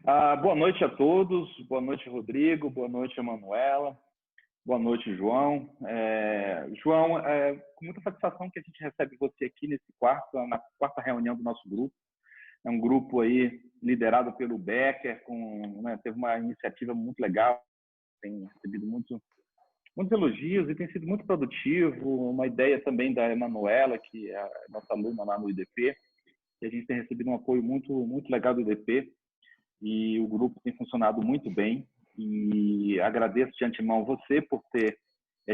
Boa noite a todos, boa noite, Rodrigo, boa noite, Emanuela, boa noite, João. João, com muita satisfação que a gente recebe você aqui na quarta reunião do nosso grupo. É um grupo aí liderado pelo Becker, teve uma iniciativa muito legal, tem recebido muitos elogios e tem sido muito produtivo. Uma ideia também da Emanuela, que é a nossa aluna lá no IDP, que a gente tem recebido um apoio muito legal do IDP. E o grupo tem funcionado muito bem, e agradeço de antemão você por ter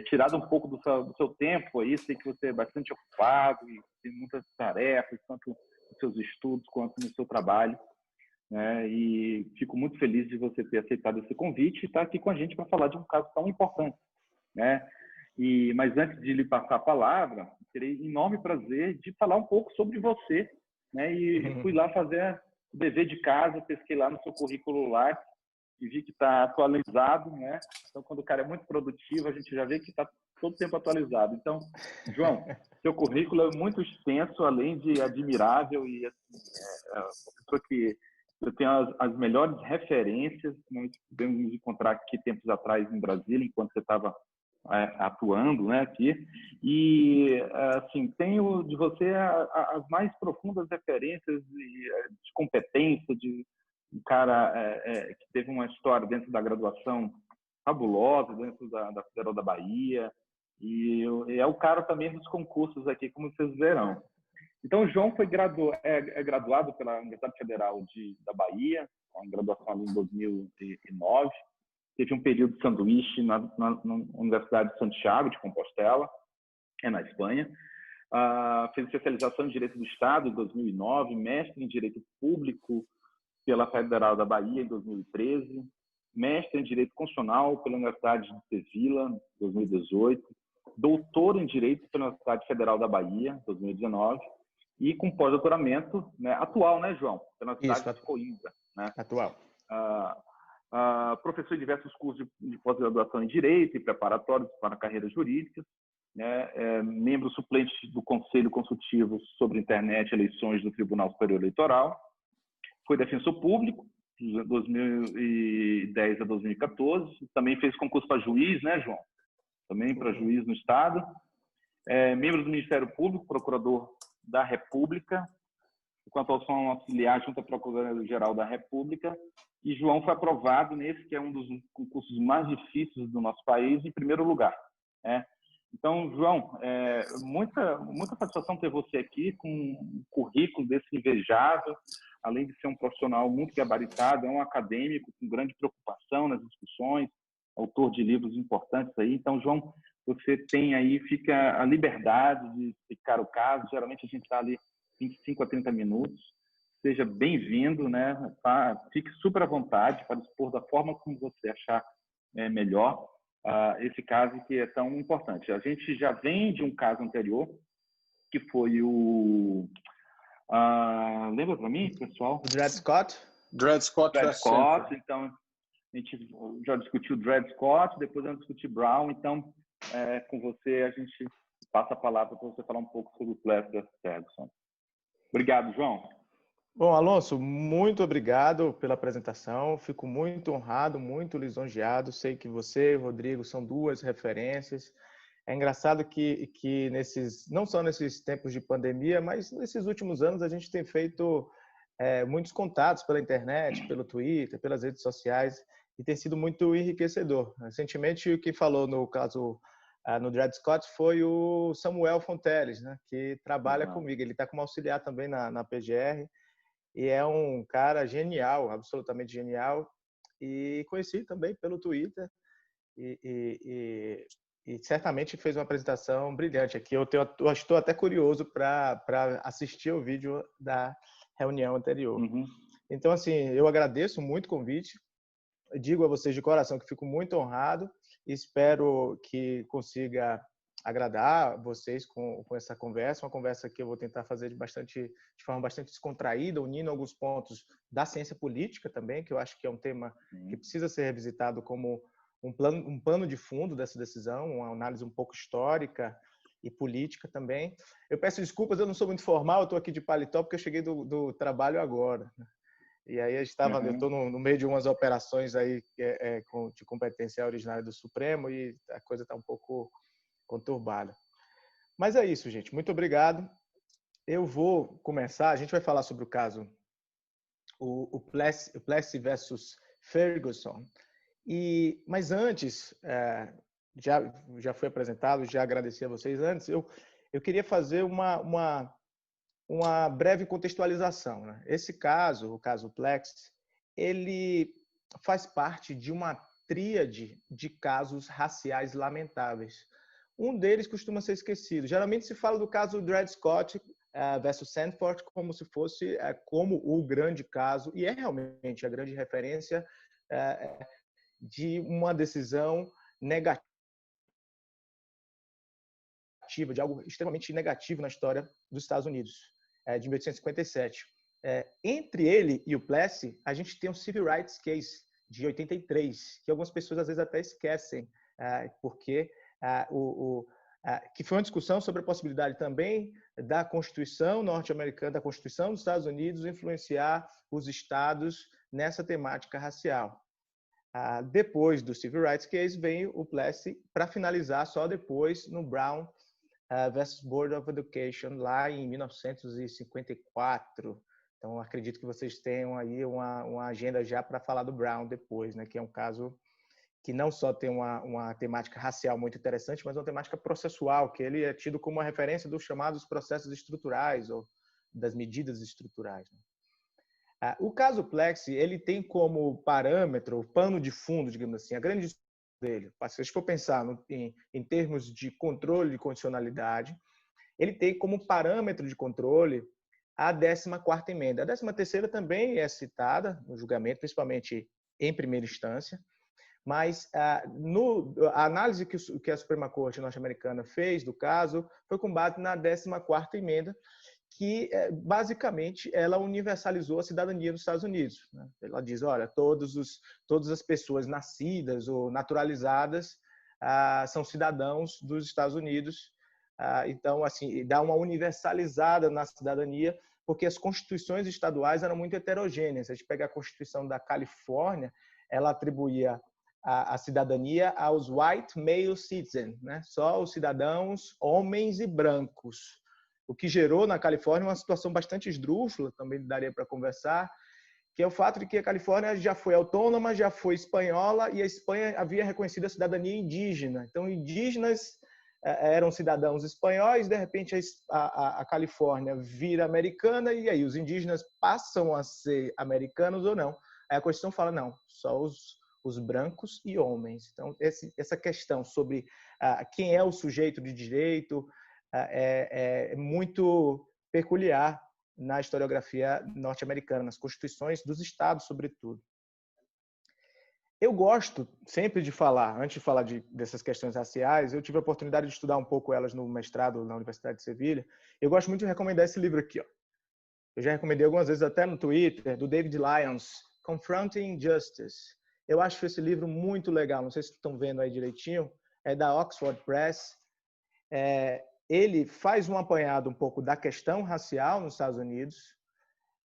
tirado um pouco do seu tempo aí. Sei que você é bastante ocupado e tem muitas tarefas, tanto nos seus estudos quanto no seu trabalho, né? E fico muito feliz de você ter aceitado esse convite e estar aqui com a gente para falar de um caso tão importante, né? Mas antes de lhe passar a palavra, terei enorme prazer de falar um pouco sobre você, né? E fui lá fazer o dever de casa, pesquei lá no seu currículo lá e vi que está atualizado, né? Então, quando o cara é muito produtivo, a gente já vê que está todo tempo atualizado. Então, João, seu currículo é muito extenso, além de admirável, e assim, uma pessoa que eu tenho as melhores referências. Nós pudemos nos encontrar aqui tempos atrás em Brasília, enquanto você estava atuando, né, aqui, e assim, tenho de você as mais profundas referências de competência, de um cara que teve uma história dentro da graduação fabulosa, dentro da Federal da Bahia, e é o cara também dos concursos aqui, como vocês verão. Então, o João foi graduado pela Universidade Federal da Bahia, uma graduação ali em 2009, teve um período de sanduíche na Universidade de Santiago de Compostela, na Espanha. Fez especialização em Direito do Estado em 2009, mestre em Direito Público pela Federal da Bahia em 2013, mestre em Direito Constitucional pela Universidade de Sevilla em 2018, doutor em Direito pela Universidade Federal da Bahia em 2019 e com pós-doutoramento, né, atual, né, João? Pela Universidade de Coimbra, né? Atual. Professor em diversos cursos de pós-graduação em Direito e preparatórios para carreiras jurídicas, né? Membro suplente do Conselho Consultivo sobre Internet e Eleições do Tribunal Superior Eleitoral, foi defensor público de 2010 a 2014, também fez concurso para juiz, né, João? Também para juiz no Estado, membro do Ministério Público, procurador da República, com atuação auxiliar junto à Procuradoria-Geral da República. E João foi aprovado nesse, que é um dos concursos mais difíceis do nosso país, em primeiro lugar, né? Então, João, muita satisfação ter você aqui, com um currículo desse invejável, além de ser um profissional muito gabaritado, é um acadêmico com grande preocupação nas discussões, autor de livros importantes aí. Então, João, você tem aí, fica a liberdade de explicar o caso. Geralmente a gente está ali 25 a 30 minutos. Seja bem-vindo, né? Fique super à vontade para expor da forma como você achar melhor esse caso que é tão importante. A gente já vem de um caso anterior, que foi o... lembra para mim, pessoal? O Dred Scott? Dred Scott. Então, a gente já discutiu Dred Scott, depois vamos discutir Brown. Então, com você, a gente passa a palavra para você falar um pouco sobre o Plessy Ferguson. Obrigado, João. Bom, Alonso, muito obrigado pela apresentação. Fico muito honrado, muito lisonjeado. Sei que você e o Rodrigo são duas referências. É engraçado que não só nesses tempos de pandemia, mas nesses últimos anos a gente tem feito muitos contatos pela internet, pelo Twitter, pelas redes sociais, e tem sido muito enriquecedor. Recentemente, o que falou no caso no Dred Scott foi o Samuel Fonteles, né, que trabalha comigo. Ele está como auxiliar também na PGR, e é um cara genial, absolutamente genial, e conheci também pelo Twitter, e certamente fez uma apresentação brilhante aqui. Eu estou até curioso para assistir o vídeo da reunião anterior. Então, assim, eu agradeço muito o convite, digo a vocês de coração que fico muito honrado, espero que consiga agradar vocês com essa conversa, uma conversa que eu vou tentar fazer de forma bastante descontraída, unindo alguns pontos da ciência política também, que eu acho que é um tema que precisa ser revisitado como um plano de fundo dessa decisão, uma análise um pouco histórica e política também. Eu peço desculpas, eu não sou muito formal, eu estou aqui de paletó porque eu cheguei do trabalho agora. E aí eu estou no meio de umas operações aí de competência originária do Supremo e a coisa está um pouco conturbada. Mas é isso, gente. Muito obrigado. Eu vou começar. A gente vai falar sobre o caso o Plessy versus Ferguson. Mas antes, já foi apresentado, já agradeci a vocês antes. Eu queria fazer uma breve contextualização, né? Esse caso, o caso Plessy, ele faz parte de uma tríade de casos raciais lamentáveis. Um deles costuma ser esquecido. Geralmente se fala do caso Dred Scott versus Sandford como se fosse como o grande caso, e é realmente a grande referência de uma decisão negativa, de algo extremamente negativo na história dos Estados Unidos, de 1857. Entre ele e o Plessy, a gente tem um Civil Rights Case de 83, que algumas pessoas às vezes até esquecem, porque que foi uma discussão sobre a possibilidade também da Constituição norte-americana, da Constituição dos Estados Unidos, influenciar os estados nessa temática racial. Depois do Civil Rights Case, vem o Plessy para finalizar só depois no Brown versus Board of Education, lá em 1954. Então, acredito que vocês tenham aí uma agenda já para falar do Brown depois, né? Que é um caso que não só tem uma temática racial muito interessante, mas uma temática processual, que ele é tido como uma referência dos chamados processos estruturais ou das medidas estruturais. O caso Plessy, ele tem como parâmetro, o pano de fundo, digamos assim, a grande discussão dele, se a gente for pensar em termos de controle de condicionalidade, ele tem como parâmetro de controle a 14ª emenda. A 13ª também é citada no julgamento, principalmente em primeira instância, mas a análise que a Suprema Corte norte-americana fez do caso foi com base na 14ª emenda, que basicamente ela universalizou a cidadania dos Estados Unidos. Ela diz, olha, todas as pessoas nascidas ou naturalizadas são cidadãos dos Estados Unidos. Então, assim, dá uma universalizada na cidadania, porque as constituições estaduais eram muito heterogêneas. Se a gente pegar a Constituição da Califórnia, ela atribuía a cidadania aos white male citizens, né? Só os cidadãos homens e brancos, o que gerou na Califórnia uma situação bastante esdrúxula, também daria para conversar, que é o fato de que a Califórnia já foi autônoma, já foi espanhola, e a Espanha havia reconhecido a cidadania indígena. Então, indígenas eram cidadãos espanhóis, de repente a Califórnia vira americana, e aí os indígenas passam a ser americanos ou não. Aí a Constituição fala, não, só os brancos e homens. Então, essa questão sobre quem é o sujeito de direito é muito peculiar na historiografia norte-americana, nas constituições dos estados, sobretudo. Eu gosto sempre de falar, antes de falar dessas questões raciais, eu tive a oportunidade de estudar um pouco elas no mestrado na Universidade de Sevilha. Eu gosto muito de recomendar esse livro aqui. Eu já recomendei algumas vezes até no Twitter, do David Lyons, Confronting Justice. Eu acho esse livro muito legal, não sei se estão vendo aí direitinho, é da Oxford Press. Ele faz um apanhado um pouco da questão racial nos Estados Unidos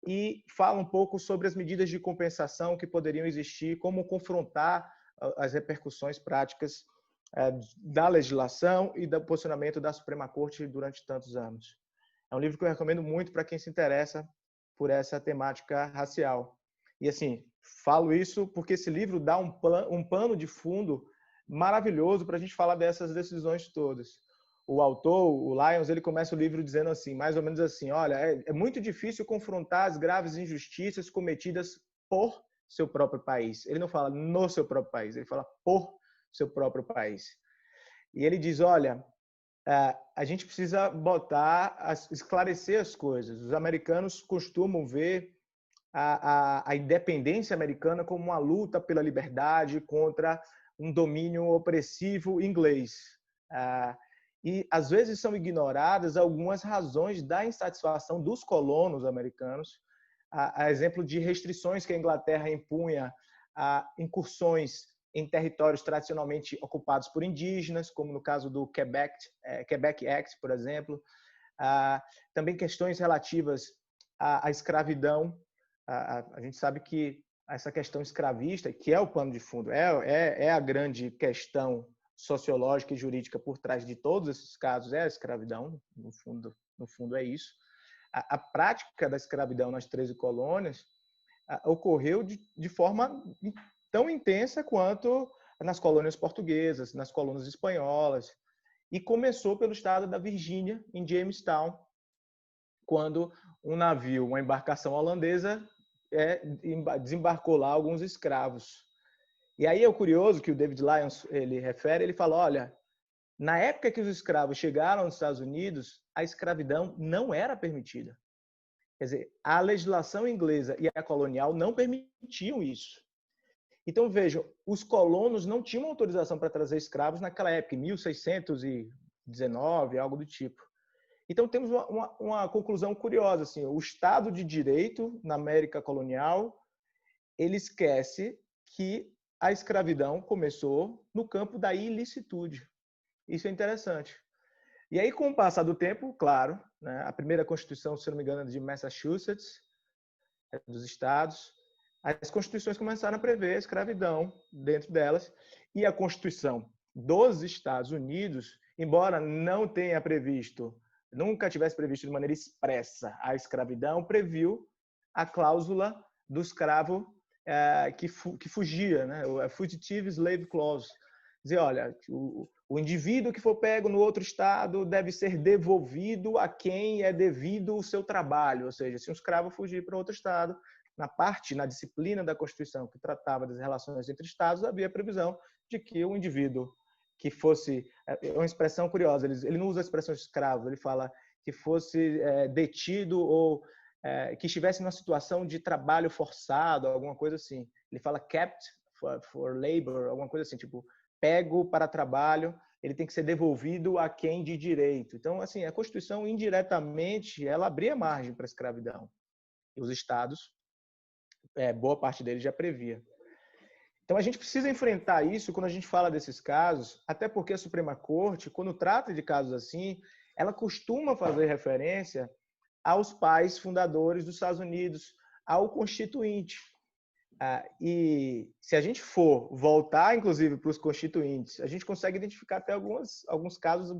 e fala um pouco sobre as medidas de compensação que poderiam existir, como confrontar as repercussões práticas da legislação e do posicionamento da Suprema Corte durante tantos anos. É um livro que eu recomendo muito para quem se interessa por essa temática racial. E, assim, falo isso porque esse livro dá um pano de fundo maravilhoso para a gente falar dessas decisões todas. O autor, o Lyons, ele começa o livro dizendo assim, mais ou menos assim, olha, é muito difícil confrontar as graves injustiças cometidas por seu próprio país. Ele não fala no seu próprio país, ele fala por seu próprio país. E ele diz, olha, a gente precisa esclarecer as coisas. Os americanos costumam ver a independência americana como uma luta pela liberdade contra um domínio opressivo inglês. E, às vezes, são ignoradas algumas razões da insatisfação dos colonos americanos, a exemplo de restrições que a Inglaterra impunha a incursões em territórios tradicionalmente ocupados por indígenas, como no caso do Quebec Act, por exemplo. Também questões relativas à escravidão, a gente sabe que essa questão escravista, que é o pano de fundo, é a grande questão sociológica e jurídica por trás de todos esses casos, é a escravidão, no fundo é isso. A prática da escravidão nas 13 colônias ocorreu de forma tão intensa quanto nas colônias portuguesas, nas colônias espanholas, e começou pelo estado da Virgínia, em Jamestown, quando um navio, uma embarcação holandesa, desembarcou lá alguns escravos. E aí é o curioso que o David Lyons ele refere, ele fala, olha, na época que os escravos chegaram nos Estados Unidos, a escravidão não era permitida. Quer dizer, a legislação inglesa e a colonial não permitiam isso. Então, vejam, os colonos não tinham autorização para trazer escravos naquela época, em 1619, algo do tipo. Então, temos uma conclusão curiosa. Assim, o Estado de Direito na América colonial, ele esquece que a escravidão começou no campo da ilicitude. Isso é interessante. E aí, com o passar do tempo, claro, né, a primeira Constituição, se não me engano, de Massachusetts, dos estados, as constituições começaram a prever a escravidão dentro delas, e a Constituição dos Estados Unidos, embora não tenha previsto, nunca tivesse previsto de maneira expressa a escravidão, previu a cláusula do escravo que fugia, né? A Fugitive Slave Clause. Dizer, olha, o indivíduo que for pego no outro estado deve ser devolvido a quem é devido o seu trabalho. Ou seja, se um escravo fugir para outro estado, na disciplina da Constituição que tratava das relações entre estados, havia previsão de que o indivíduo que fosse... É uma expressão curiosa, ele não usa a expressão escravo, ele fala que fosse detido ou que estivesse numa situação de trabalho forçado, alguma coisa assim. Ele fala kept for labor, alguma coisa assim, tipo, pego para trabalho, ele tem que ser devolvido a quem de direito. Então, assim, a Constituição, indiretamente, ela abria margem para a escravidão. E os estados, boa parte deles já previa. Então, a gente precisa enfrentar isso quando a gente fala desses casos, até porque a Suprema Corte, quando trata de casos assim, ela costuma fazer referência aos pais fundadores dos Estados Unidos, ao Constituinte. E se a gente for voltar, inclusive, para os constituintes, a gente consegue identificar até alguns casos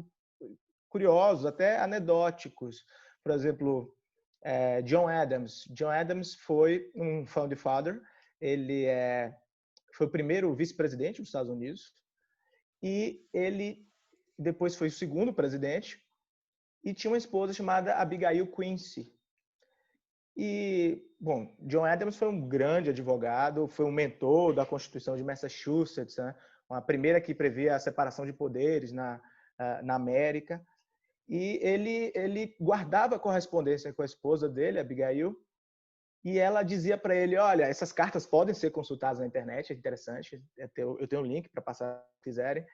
curiosos, até anedóticos. Por exemplo, John Adams. John Adams foi um founding father, ele foi o primeiro vice-presidente dos Estados Unidos e ele depois foi o segundo presidente e tinha uma esposa chamada Abigail Quincy. E, bom, John Adams foi um grande advogado, foi um mentor da Constituição de Massachusetts, né? A primeira que previa a separação de poderes na América. E ele guardava correspondência com a esposa dele, Abigail, e ela dizia para ele, olha, essas cartas podem ser consultadas na internet, é interessante, eu tenho um link para passar se quiserem.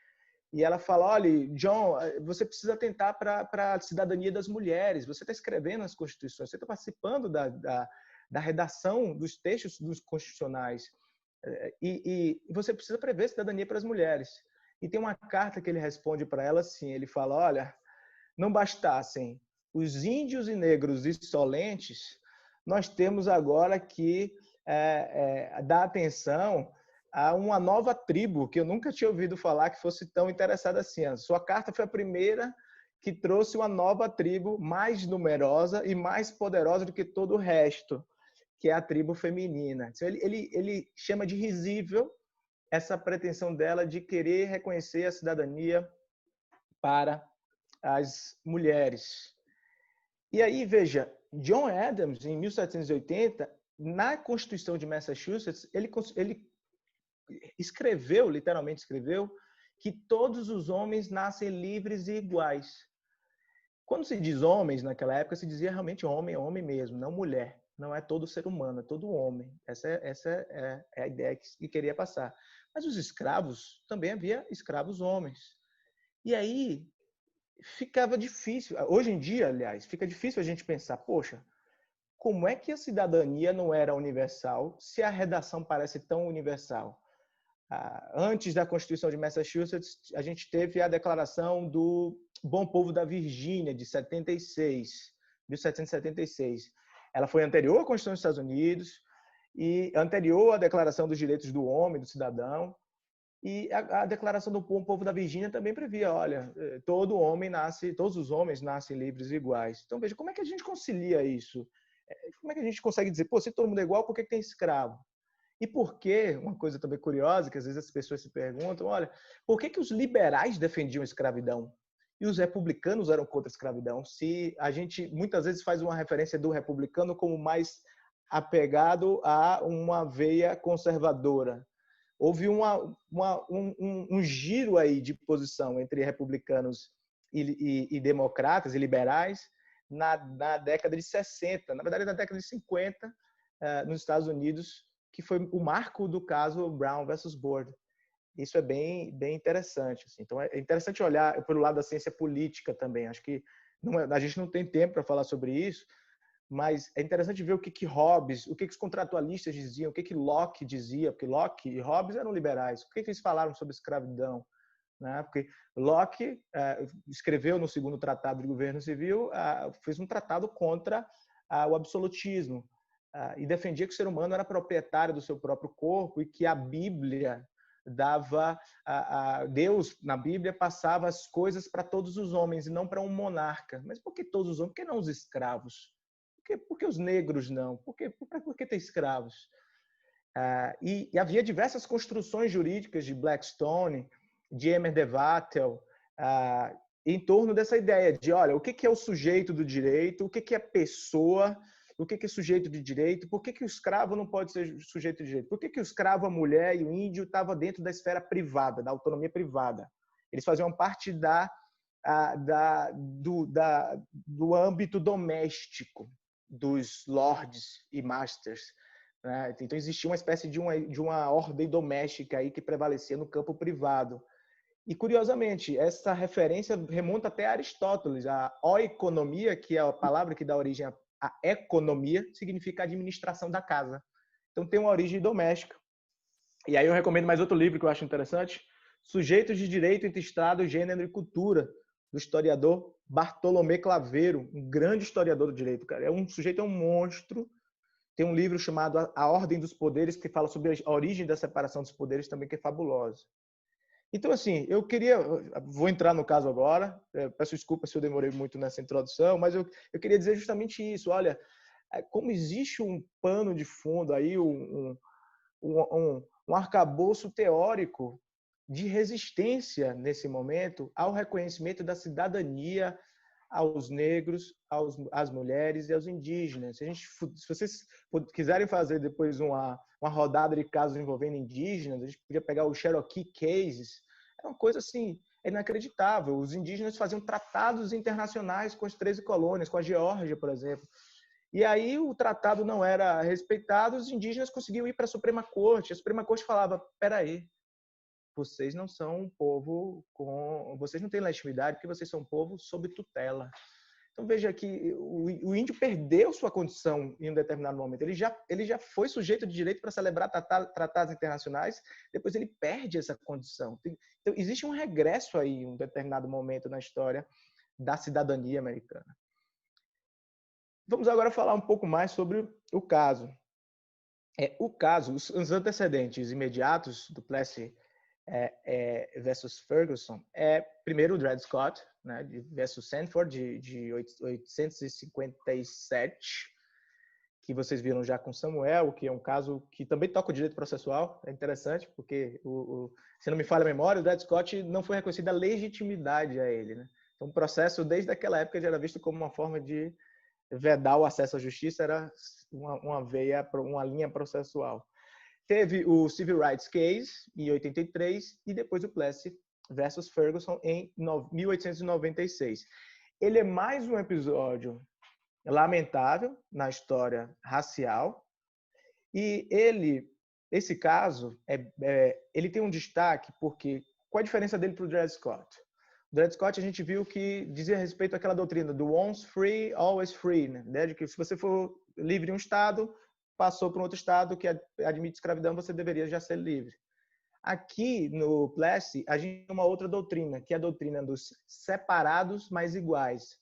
E ela fala, olha, John, você precisa atentar para a cidadania das mulheres, você está escrevendo as constituições, você está participando da redação dos textos dos constitucionais, e você precisa prever cidadania para as mulheres. E tem uma carta que ele responde para ela assim, ele fala, olha, não bastassem os índios e negros insolentes, nós temos agora que dar atenção a uma nova tribo que eu nunca tinha ouvido falar que fosse tão interessada assim. A sua carta foi a primeira que trouxe uma nova tribo mais numerosa e mais poderosa do que todo o resto, que é a tribo feminina. Então, ele chama de risível essa pretensão dela de querer reconhecer a cidadania para as mulheres. E aí, veja, John Adams, em 1780, na Constituição de Massachusetts, ele escreveu, literalmente escreveu, que todos os homens nascem livres e iguais. Quando se diz homens, naquela época, se dizia realmente homem, homem mesmo, não mulher. Não é todo ser humano, é todo homem. Essa é a ideia que queria passar. Mas os escravos, também havia escravos homens. E aí, ficava difícil, hoje em dia, aliás, fica difícil a gente pensar, poxa, como é que a cidadania não era universal se a redação parece tão universal? Antes da Constituição de Massachusetts, a gente teve a Declaração do Bom Povo da Virgínia, de 1776. Ela foi anterior à Constituição dos Estados Unidos, e anterior à Declaração dos Direitos do Homem, do Cidadão. E a Declaração do Povo da Virgínia também previa, olha, todos os homens nascem livres e iguais. Então, veja, como é que a gente concilia isso? Como é que a gente consegue dizer, pô, se todo mundo é igual, por que tem escravo? E por que, uma coisa também curiosa, que às vezes as pessoas se perguntam, olha, por que os liberais defendiam a escravidão e os republicanos eram contra a escravidão? Se a gente muitas vezes faz uma referência do republicano como mais apegado a uma veia conservadora. Houve um giro aí de posição entre republicanos e democratas e liberais na década de 60, na verdade na década de 50, nos Estados Unidos, que foi o marco do caso Brown versus Board. Isso é bem interessante. Assim. Então, é interessante olhar pelo lado da ciência política também. Acho que a gente não tem tempo para falar sobre isso, mas é interessante ver o que Hobbes, o que os contratualistas diziam, o que Locke dizia, porque Locke e Hobbes eram liberais. O que eles falaram sobre escravidão? Né? Porque Locke escreveu no segundo Tratado de Governo Civil, fez um tratado contra o absolutismo e defendia que o ser humano era proprietário do seu próprio corpo e que a Bíblia dava Deus na Bíblia passava as coisas para todos os homens e não para um monarca. Mas por que todos os homens? Por que não os escravos? Por que os negros não? Por que ter escravos? E havia diversas construções jurídicas de Blackstone, de Emer de Vattel, em torno dessa ideia de, olha, o que é o sujeito do direito, o que é pessoa, o que é sujeito de direito, por que o escravo não pode ser sujeito de direito, por que o escravo, a mulher e o índio estavam dentro da esfera privada, da autonomia privada. Eles faziam parte do âmbito doméstico dos lords e masters. Né? Então, existia uma espécie de uma ordem doméstica aí que prevalecia no campo privado. E, curiosamente, essa referência remonta até Aristóteles. A oikonomia, que é a palavra que dá origem à economia, significa administração da casa. Então, tem uma origem doméstica. E aí eu recomendo mais outro livro que eu acho interessante, Sujeitos de Direito entre Estado, Gênero e Cultura, do historiador Bartolomé Claveiro, um grande historiador do direito, cara. É um monstro. Tem um livro chamado A Ordem dos Poderes, que fala sobre a origem da separação dos poderes também, que é fabulosa. Então, assim, vou entrar no caso agora, peço desculpa se eu demorei muito nessa introdução, mas eu queria dizer justamente isso. Olha, como existe um pano de fundo aí, um arcabouço teórico de resistência nesse momento ao reconhecimento da cidadania aos negros, às mulheres e aos indígenas. Se vocês quiserem fazer depois uma rodada de casos envolvendo indígenas, a gente podia pegar o Cherokee Cases. É uma coisa assim, inacreditável. Os indígenas faziam tratados internacionais com as 13 colônias, com a Geórgia, por exemplo. E aí o tratado não era respeitado, os indígenas conseguiam ir para a Suprema Corte. A Suprema Corte falava, peraí, vocês não são um povo vocês não têm legitimidade porque vocês são um povo sob tutela. Então veja que o índio perdeu sua condição em um determinado momento. Ele já foi sujeito de direito para celebrar tratados internacionais, depois ele perde essa condição. Então existe um regresso aí em um determinado momento na história da cidadania americana. Vamos agora falar um pouco mais sobre o caso. Os antecedentes imediatos do Plessy versus Ferguson primeiro o Dred Scott, né, versus Sanford de 857, que vocês viram já com Samuel, que é um caso que também toca o direito processual. É interessante porque se não me falha a memória, o Dred Scott não foi reconhecida a legitimidade a ele, né? Então o processo desde aquela época já era visto como uma forma de vedar o acesso à justiça, era uma linha processual. Teve o Civil Rights Case, em 83, e depois o Plessy versus Ferguson, em 1896. Ele é mais um episódio lamentável na história racial, e esse caso, ele tem um destaque porque, qual a diferença dele para o Dred Scott? O Dred Scott, a gente viu que dizia respeito àquela doutrina do once free, always free, né? De que se você for livre em um estado, passou para um outro estado que admite escravidão, você deveria já ser livre. Aqui no Plessy, a gente tem uma outra doutrina, que é a doutrina dos separados, mas iguais.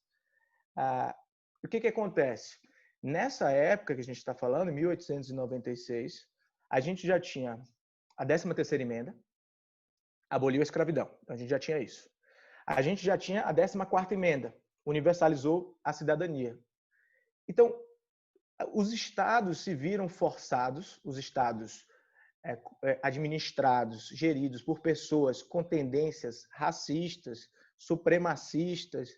O que acontece? Nessa época que a gente está falando, em 1896, a gente já tinha a 13ª emenda, aboliu a escravidão. Então, a gente já tinha isso. A gente já tinha a 14ª emenda, universalizou a cidadania. Então, os estados se viram forçados, os estados administrados, geridos por pessoas com tendências racistas, supremacistas,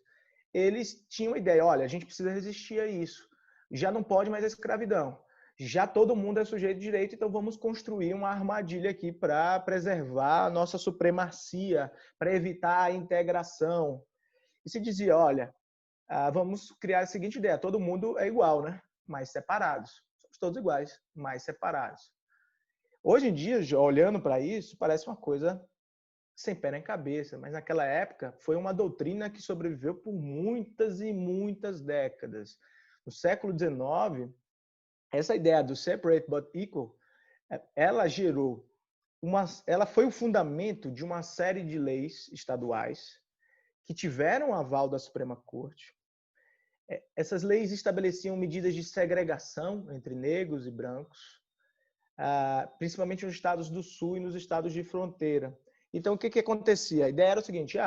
eles tinham a ideia, olha, a gente precisa resistir a isso. Já não pode mais a escravidão. Já todo mundo é sujeito de direito, então vamos construir uma armadilha aqui para preservar a nossa supremacia, para evitar a integração. E se dizia, olha, vamos criar a seguinte ideia, todo mundo é igual, né? Mas separados. Somos todos iguais, mas separados. Hoje em dia, olhando para isso, parece uma coisa sem pé nem cabeça, mas naquela época foi uma doutrina que sobreviveu por muitas e muitas décadas. No século XIX, essa ideia do separate but equal, ela gerou ela foi o fundamento de uma série de leis estaduais que tiveram aval da Suprema Corte. Essas leis estabeleciam medidas de segregação entre negros e brancos, principalmente nos estados do sul e nos estados de fronteira. Então, o que acontecia? A ideia era o seguinte,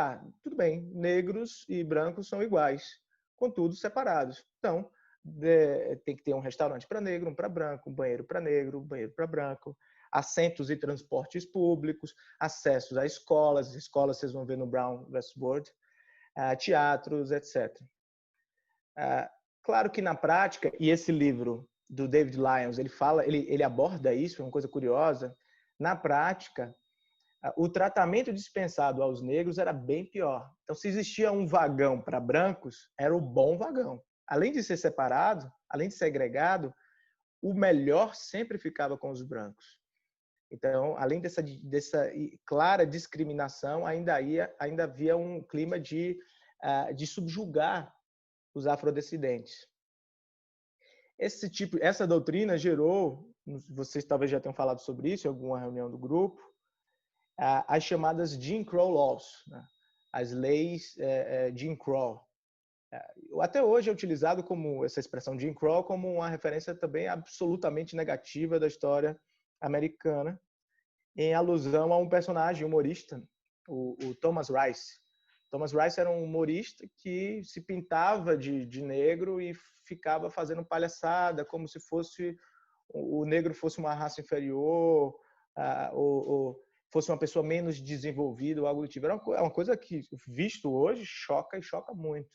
tudo bem, negros e brancos são iguais, contudo separados. Então, tem que ter um restaurante para negro, um para branco, um banheiro para negro, um banheiro para branco, assentos e transportes públicos, acessos a escolas vocês vão ver no Brown vs. Board, teatros, etc. Claro que na prática, e esse livro do David Lyons, ele aborda isso, é uma coisa curiosa, na prática, o tratamento dispensado aos negros era bem pior. Então, se existia um vagão para brancos, era o bom vagão. Além de ser separado, além de ser segregado, o melhor sempre ficava com os brancos. Então, além dessa clara discriminação, ainda havia um clima de subjugar os afrodescendentes. Essa doutrina gerou, vocês talvez já tenham falado sobre isso em alguma reunião do grupo, as chamadas Jim Crow Laws, né? As leis Jim Crow. Até hoje é utilizado como essa expressão Jim Crow como uma referência também absolutamente negativa da história americana, em alusão a um personagem humorista, o Thomas Rice. Thomas Rice era um humorista que se pintava de negro e ficava fazendo palhaçada, como se o negro fosse uma raça inferior, ou fosse uma pessoa menos desenvolvida ou algo do tipo. É uma coisa que, visto hoje, choca e choca muito.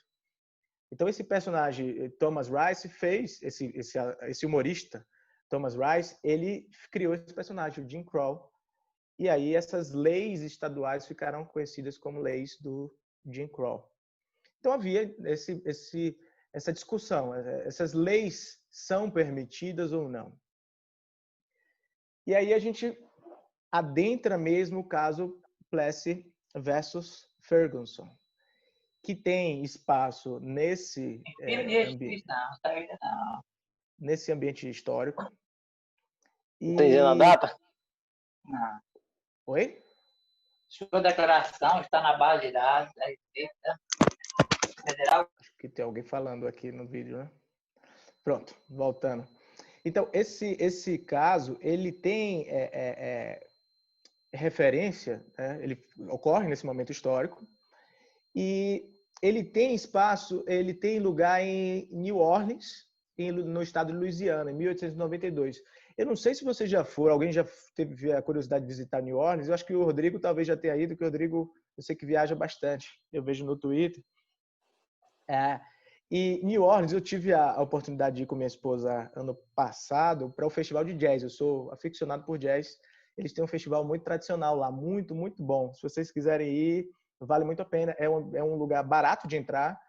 Então, esse personagem, Thomas Rice, fez, esse humorista, Thomas Rice, ele criou esse personagem, o Jim Crow, e aí essas leis estaduais ficaram conhecidas como leis do Jim Crow. Então, havia essa discussão, essas leis são permitidas ou não. E aí a gente adentra mesmo o caso Plessy versus Ferguson, que tem espaço nesse ambiente histórico. Entendendo a data? Não. Oi? Sua declaração está na base de dados da Receita Federal. Acho que tem alguém falando aqui no vídeo, né? Pronto, voltando. Então, esse caso, ele tem referência, né? Ele ocorre nesse momento histórico, e ele tem espaço, ele tem lugar em New Orleans, no estado de Louisiana, em 1892. Eu não sei se você já for, alguém já teve a curiosidade de visitar New Orleans, eu acho que o Rodrigo talvez já tenha ido, porque o Rodrigo, eu sei que viaja bastante, eu vejo no Twitter. E New Orleans, eu tive a oportunidade de ir com minha esposa ano passado para o festival de jazz. Eu sou aficionado por jazz. Eles têm um festival muito tradicional lá, muito, muito bom. Se vocês quiserem ir, vale muito a pena. É um lugar barato de entrar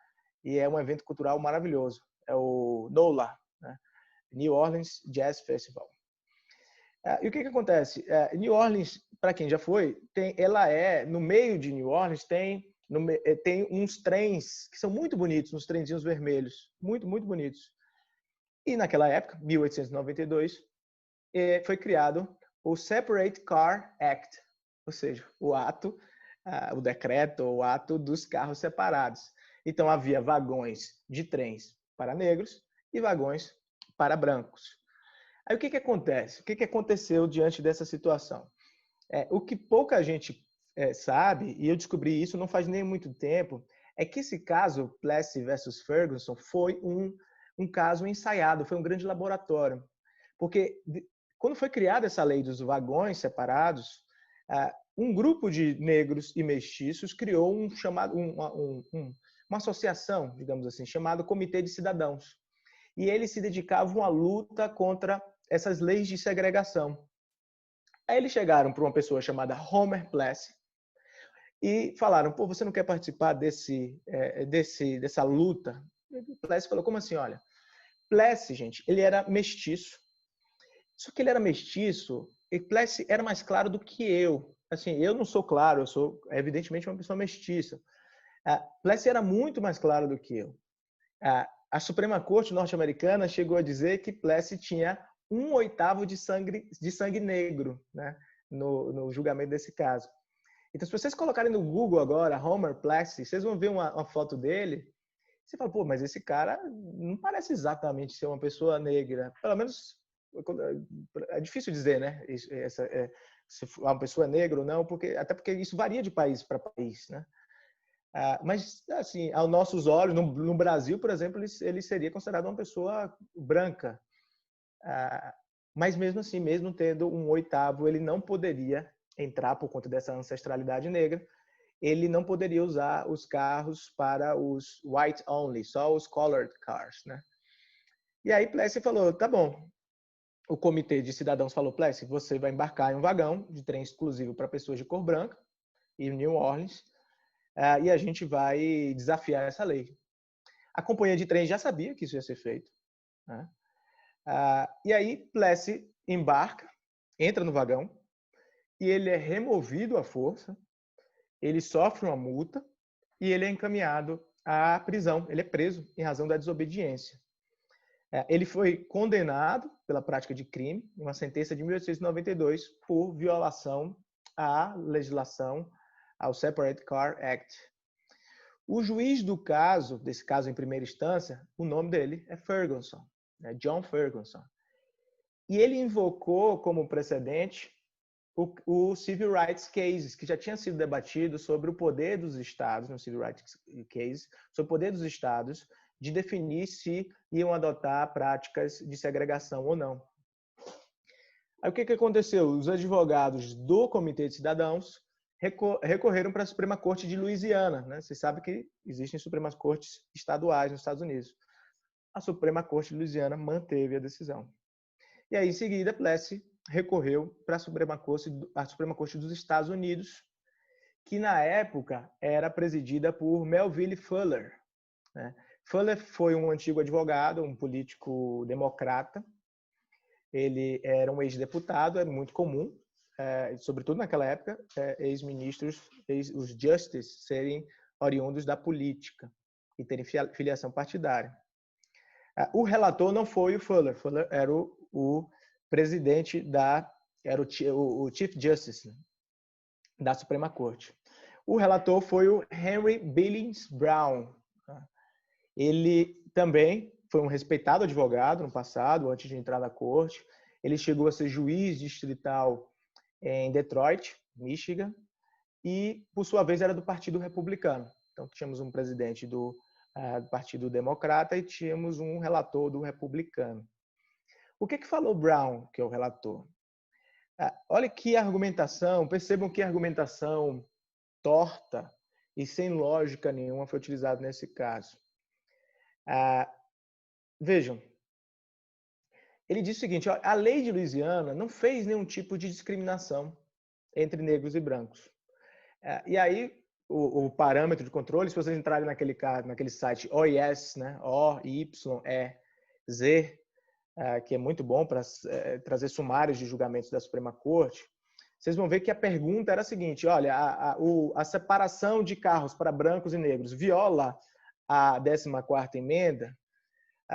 e é um evento cultural maravilhoso. É o NOLA, né? New Orleans Jazz Festival. E o que acontece? New Orleans, para quem já foi, no meio de New Orleans, tem uns trens que são muito bonitos, uns trenzinhos vermelhos, muito, muito bonitos. E naquela época, 1892, foi criado o Separate Car Act, ou seja, o decreto, o ato dos carros separados. Então, havia vagões de trens para negros e vagões para brancos. Aí o que acontece? O que aconteceu diante dessa situação? O que pouca gente sabe, e eu descobri isso não faz nem muito tempo, é que esse caso, Plessy versus Ferguson, foi um caso ensaiado, foi um grande laboratório. Porque quando foi criada essa lei dos vagões separados, um grupo de negros e mestiços criou uma associação, digamos assim, chamada Comitê de Cidadãos. E eles se dedicavam à luta contra essas leis de segregação. Aí eles chegaram para uma pessoa chamada Homer Plessy e falaram: pô, você não quer participar dessa luta? E Plessy falou: como assim? Olha, Plessy, gente, ele era mestiço. Só que ele era mestiço e Plessy era mais claro do que eu. Assim, eu não sou claro, eu sou evidentemente uma pessoa mestiça. Plessy era muito mais claro do que eu. A Suprema Corte norte-americana chegou a dizer que Plessy tinha 1/8 de sangue negro, né, no julgamento desse caso. Então, se vocês colocarem no Google agora, Homer Plessy, vocês vão ver uma foto dele. Você fala, pô, mas esse cara não parece exatamente ser uma pessoa negra. Pelo menos, é difícil dizer, né? Se é uma pessoa negra ou não, até porque isso varia de país para país, né? Mas, assim, aos nossos olhos, no Brasil, por exemplo, ele seria considerado uma pessoa branca. Mas mesmo assim, mesmo tendo 1/8, ele não poderia entrar por conta dessa ancestralidade negra. Ele não poderia usar os carros para os white only, só os colored cars, né? E aí Plessy falou, tá bom. O comitê de cidadãos falou, Plessy, você vai embarcar em um vagão de trem exclusivo para pessoas de cor branca, em New Orleans, e a gente vai desafiar essa lei. A companhia de trem já sabia que isso ia ser feito, né? E aí Plessy embarca, entra no vagão, e ele é removido à força, ele sofre uma multa e ele é encaminhado à prisão. Ele é preso em razão da desobediência. Ele foi condenado pela prática de crime, uma sentença de 1892, por violação à legislação, ao Separate Car Act. O juiz desse caso em primeira instância, o nome dele é Ferguson, John Ferguson. E ele invocou como precedente o Civil Rights Cases, que já tinha sido debatido sobre o poder dos estados, no Civil Rights Case, sobre o poder dos estados de definir se iam adotar práticas de segregação ou não. Aí o que aconteceu? Os advogados do Comitê de Cidadãos recorreram para a Suprema Corte de Louisiana, né? Você sabe que existem Supremas Cortes estaduais nos Estados Unidos. A Suprema Corte de Louisiana manteve a decisão. E aí, em seguida, Plessy recorreu para a Suprema Corte dos Estados Unidos, que na época era presidida por Melville Fuller, né? Fuller foi um antigo advogado, um político democrata. Ele era um ex-deputado, era muito comum, sobretudo naquela época, ex-ministros, os justices, serem oriundos da política e terem filiação partidária. O relator não foi o Fuller. Fuller era o presidente era o Chief Justice, né, da Suprema Corte. O relator foi o Henry Billings Brown. Ele também foi um respeitado advogado no passado, antes de entrar na corte. Ele chegou a ser juiz distrital em Detroit, Michigan, e, por sua vez, era do Partido Republicano. Então, tínhamos um presidente do Partido Democrata e tínhamos um relator do Republicano. O que falou Brown, que é o relator? Olha que argumentação, percebam que argumentação torta e sem lógica nenhuma foi utilizada nesse caso. Vejam, ele disse o seguinte, a lei de Louisiana não fez nenhum tipo de discriminação entre negros e brancos. E aí, o parâmetro de controle, se vocês entrarem naquele site OIS, né, OYEZ, que é muito bom para trazer sumários de julgamentos da Suprema Corte, vocês vão ver que a pergunta era a seguinte, olha, a separação de carros para brancos e negros viola a 14ª emenda?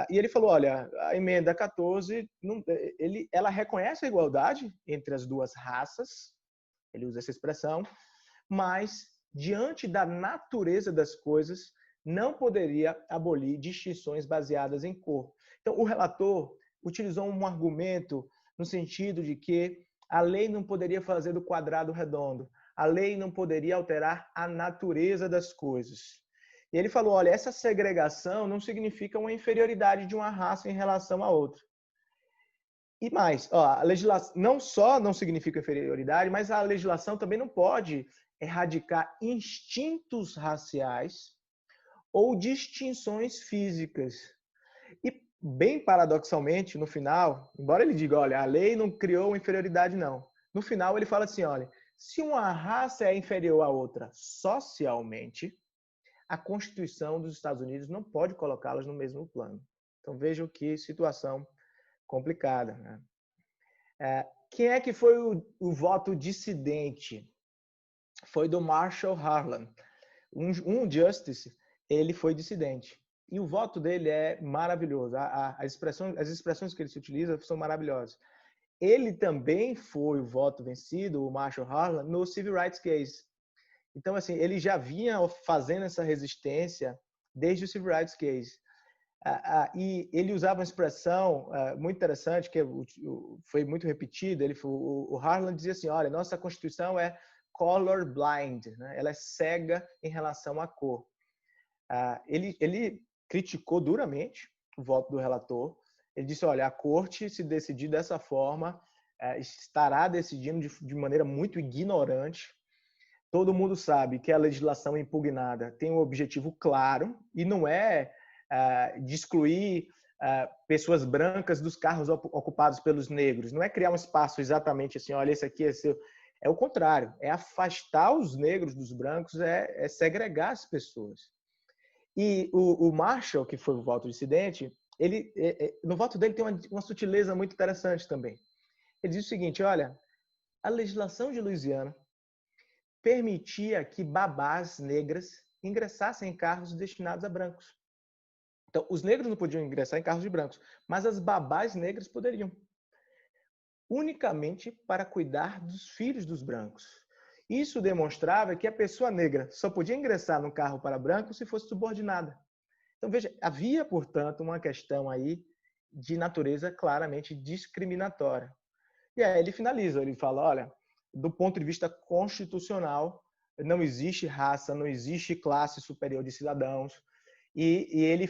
E ele falou, olha, a emenda 14, ela reconhece a igualdade entre as duas raças, ele usa essa expressão, mas, diante da natureza das coisas, não poderia abolir distinções baseadas em cor. Então, o relator utilizou um argumento no sentido de que a lei não poderia fazer do quadrado redondo, a lei não poderia alterar a natureza das coisas. E ele falou, olha, essa segregação não significa uma inferioridade de uma raça em relação à outra. E mais, ó, a legislação não só não significa inferioridade, mas a legislação também não pode erradicar instintos raciais ou distinções físicas. E, bem paradoxalmente, no final, embora ele diga, olha, a lei não criou inferioridade, não. No final, ele fala assim, olha, se uma raça é inferior à outra socialmente, a Constituição dos Estados Unidos não pode colocá-las no mesmo plano. Então, vejam que situação complicada. Né? Quem é que foi o voto dissidente? Foi do Marshall Harlan. Um justice, ele foi dissidente. E o voto dele é maravilhoso. As expressões que ele se utiliza são maravilhosas. Ele também foi o voto vencido, o Marshall Harlan, no Civil Rights Case. Então, assim, ele já vinha fazendo essa resistência desde o Civil Rights Case. E ele usava uma expressão muito interessante, que foi muito repetida. O Harlan dizia assim, olha, nossa Constituição é color blind, né? Ela é cega em relação à cor. Ele criticou duramente o voto do relator. Ele disse, olha, a corte, se decidir dessa forma, estará decidindo de maneira muito ignorante. Todo mundo sabe que a legislação impugnada tem um objetivo claro e não é de excluir pessoas brancas dos carros ocupados pelos negros. Não é criar um espaço exatamente assim, olha, esse aqui é seu. É o contrário, é afastar os negros dos brancos, é segregar as pessoas. E o Marshall, que foi o voto dissidente, no voto dele tem uma sutileza muito interessante também. Ele diz o seguinte, olha, a legislação de Louisiana permitia que babás negras ingressassem em carros destinados a brancos. Então, os negros não podiam ingressar em carros de brancos, mas as babás negras poderiam. Unicamente para cuidar dos filhos dos brancos. Isso demonstrava que a pessoa negra só podia ingressar no carro para branco se fosse subordinada. Então, veja, havia, portanto, uma questão aí de natureza claramente discriminatória. E aí ele finaliza, ele fala, olha, do ponto de vista constitucional, não existe raça, não existe classe superior de cidadãos. E ele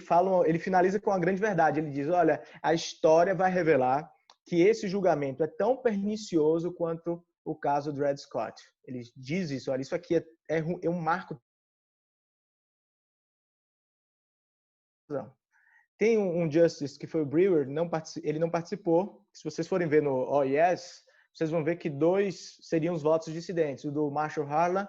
finaliza com uma grande verdade. Ele diz, olha, a história vai revelar que esse julgamento é tão pernicioso quanto o caso do Dred Scott. Ele diz isso, olha, isso aqui é um marco. Tem um justice que foi o Brewer, ele não participou. Se vocês forem ver no OES, vocês vão ver que 2 seriam os votos dissidentes, o do Marshall Harlan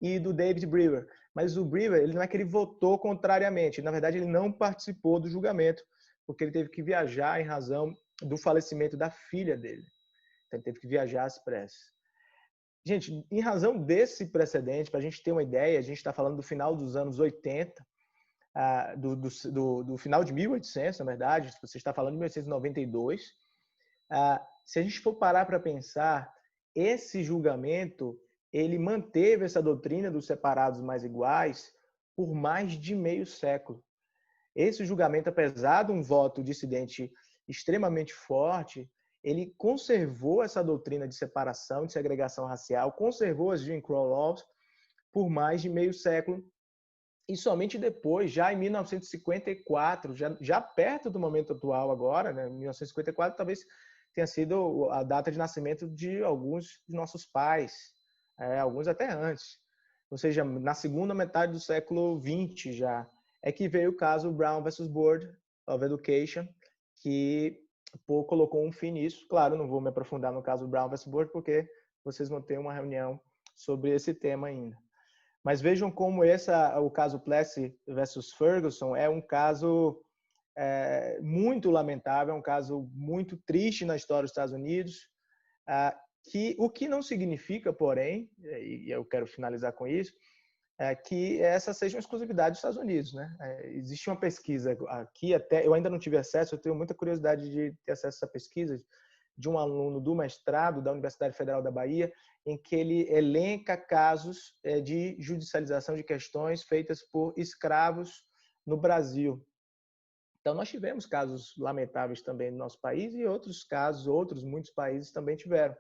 e do David Brewer. Mas o Brewer, ele não é que ele votou contrariamente, na verdade ele não participou do julgamento, porque ele teve que viajar em razão do falecimento da filha dele. Então ele teve que viajar às pressas. Gente, em razão desse precedente, para a gente ter uma ideia, a gente está falando do final dos anos 80, do final de 1800, na verdade, você está falando de 1892. Se a gente for parar para pensar, esse julgamento, ele manteve essa doutrina dos separados mais iguais por mais de meio século. Esse julgamento, apesar de um voto dissidente extremamente forte, ele conservou essa doutrina de separação, de segregação racial, conservou as Jim Crow Laws por mais de meio século. E somente depois, já em 1954, já perto do momento atual agora, né, 1954 talvez tenha sido a data de nascimento de alguns de nossos pais, alguns até antes. Ou seja, na segunda metade do século XX já, é que veio o caso Brown versus Board of Education, que colocou um fim nisso. Claro, não vou me aprofundar no caso Brown versus Board, porque vocês vão ter uma reunião sobre esse tema ainda. Mas vejam como o caso Plessy versus Ferguson é um caso muito lamentável, é um caso muito triste na história dos Estados Unidos, o que não significa, porém, e eu quero finalizar com isso, que essa seja uma exclusividade dos Estados Unidos, né? Existe uma pesquisa aqui, até eu ainda não tive acesso, eu tenho muita curiosidade de ter acesso a essa pesquisa, de um aluno do mestrado da Universidade Federal da Bahia, em que ele elenca casos de judicialização de questões feitas por escravos no Brasil. Então, nós tivemos casos lamentáveis também no nosso país e outros casos, muitos países também tiveram.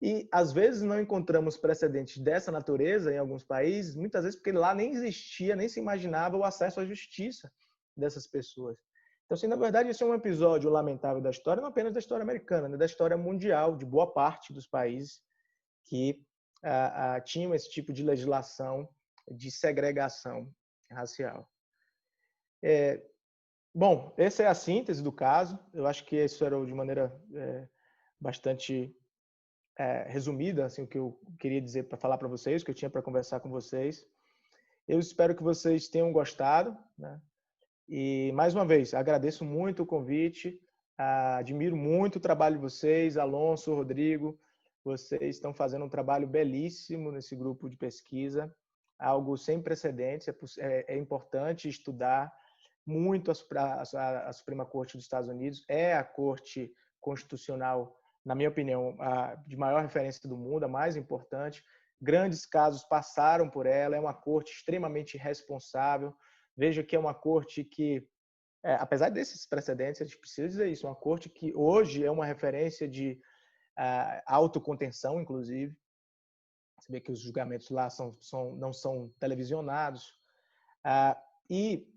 E, às vezes, não encontramos precedentes dessa natureza em alguns países, muitas vezes porque lá nem existia, nem se imaginava o acesso à justiça dessas pessoas. Então, assim, na verdade, esse é um episódio lamentável da história, não apenas da história americana, né, da história mundial, de boa parte dos países que tinham esse tipo de legislação de segregação racial. Bom, essa é a síntese do caso. Eu acho que isso era de maneira bastante resumida, assim, o que eu queria dizer para falar para vocês, o que eu tinha para conversar com vocês. Eu espero que vocês tenham gostado, né? E, mais uma vez, agradeço muito o convite, admiro muito o trabalho de vocês, Alonso, Rodrigo, vocês estão fazendo um trabalho belíssimo nesse grupo de pesquisa, algo sem precedentes, é importante estudar muito a Suprema Corte dos Estados Unidos, é a Corte Constitucional, na minha opinião, de maior referência do mundo, a mais importante. Grandes casos passaram por ela, é uma corte extremamente responsável. Veja que é uma corte que, apesar desses precedentes, a gente precisa dizer isso, uma corte que hoje é uma referência de autocontenção, inclusive. Você vê que os julgamentos lá não são televisionados. E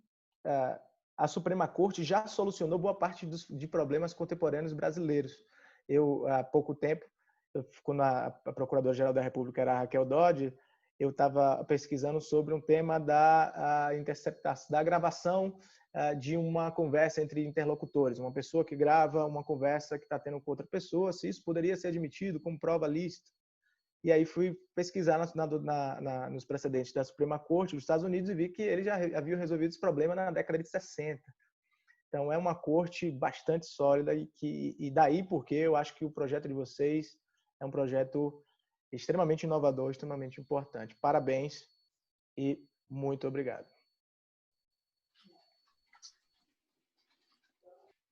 a Suprema Corte já solucionou boa parte de problemas contemporâneos brasileiros. Eu, há pouco tempo, quando a Procuradora-Geral da República era a Raquel Dodge, eu estava pesquisando sobre um tema da interceptação, da gravação de uma conversa entre interlocutores. Uma pessoa que grava uma conversa que está tendo com outra pessoa, se isso poderia ser admitido como prova lícita. E aí fui pesquisar nos precedentes da Suprema Corte dos Estados Unidos e vi que eles já haviam resolvido esse problema na década de 60. Então, é uma corte bastante sólida e daí porque eu acho que o projeto de vocês é um projeto extremamente inovador, extremamente importante. Parabéns e muito obrigado.